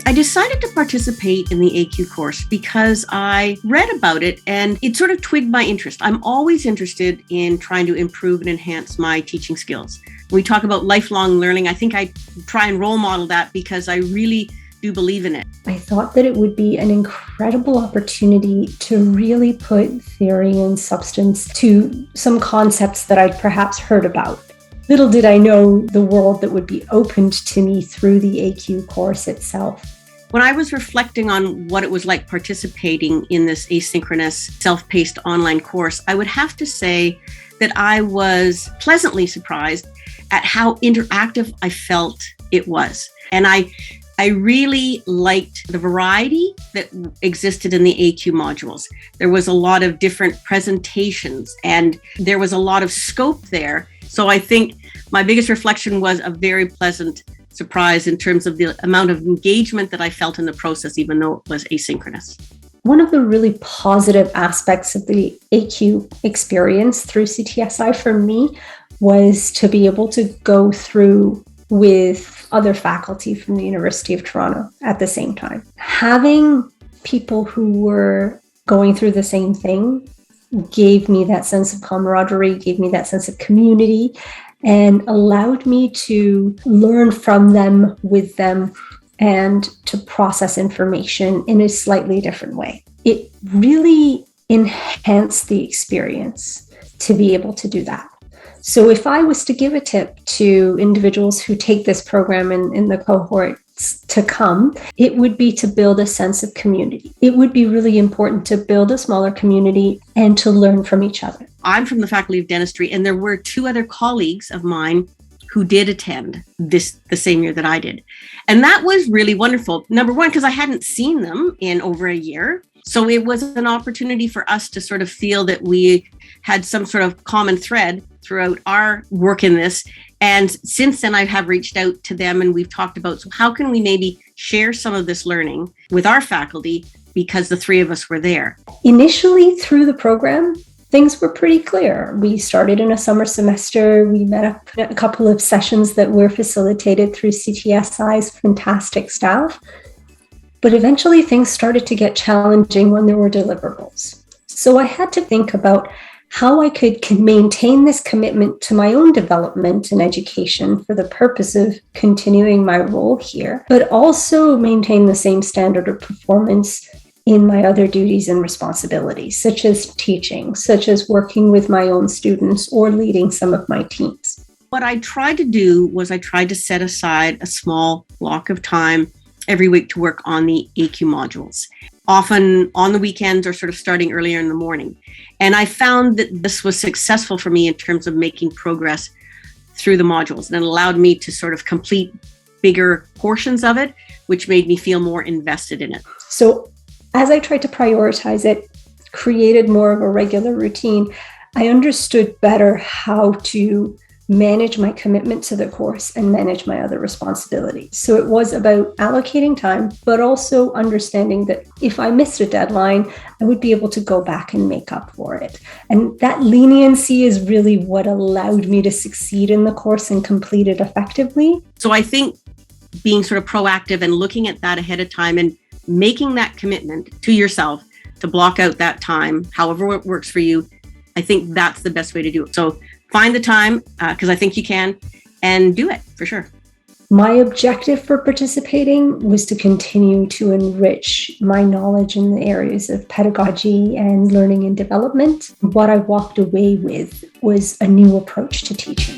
I decided to participate in the ACUE course because I read about it and it sort of twigged my interest. I'm always interested in trying to improve and enhance my teaching skills. When we talk about lifelong learning, I think I try and role model that because I really do believe in it. I thought that it would be an incredible opportunity to really put theory and substance to some concepts that I'd perhaps heard about. Little did I know the world that would be opened to me through the ACUE course itself. When I was reflecting on what it was like participating in this asynchronous, self-paced online course, I would have to say that I was pleasantly surprised at how interactive I felt it was. And I really liked the variety that existed in the ACUE modules. There was a lot of different presentations and there was a lot of scope there. So I think my biggest reflection was a very pleasant surprise in terms of the amount of engagement that I felt in the process, even though it was asynchronous. One of the really positive aspects of the ACUE experience through CTSI for me was to be able to go through with other faculty from the University of Toronto at the same time. Having people who were going through the same thing gave me that sense of camaraderie, gave me that sense of community, and allowed me to learn from them, with them, and to process information in a slightly different way. It really enhanced the experience to be able to do that. So if I was to give a tip to individuals who take this program in the cohorts to come, it would be to build a sense of community. It would be really important to build a smaller community and to learn from each other. I'm from the Faculty of Dentistry, and there were two other colleagues of mine who did attend the same year that I did. And that was really wonderful. Number one, because I hadn't seen them in over a year. So it was an opportunity for us to sort of feel that we had some sort of common thread throughout our work in this. And since then, I have reached out to them and we've talked about, so how can we maybe share some of this learning with our faculty because the three of us were there? Initially through the program, things were pretty clear. We started in a summer semester. We met up at a couple of sessions that were facilitated through CTSI's fantastic staff. But eventually things started to get challenging when there were deliverables. So I had to think about how I could maintain this commitment to my own development and education for the purpose of continuing my role here, but also maintain the same standard of performance in my other duties and responsibilities, such as teaching, such as working with my own students or leading some of my teams. What I tried to do was I tried to set aside a small block of time every week to work on the ACUE modules, often on the weekends or sort of starting earlier in the morning. And I found that this was successful for me in terms of making progress through the modules. And it allowed me to sort of complete bigger portions of it, which made me feel more invested in it. So as I tried to prioritize it, created more of a regular routine, I understood better how to manage my commitment to the course and manage my other responsibilities. So it was about allocating time, but also understanding that if I missed a deadline, I would be able to go back and make up for it. And that leniency is really what allowed me to succeed in the course and complete it effectively. So I think being sort of proactive and looking at that ahead of time and making that commitment to yourself to block out that time, however it works for you, I think that's the best way to do it. So find the time, because I think you can, and do it for sure. My objective for participating was to continue to enrich my knowledge in the areas of pedagogy and learning and development. What I walked away with was a new approach to teaching.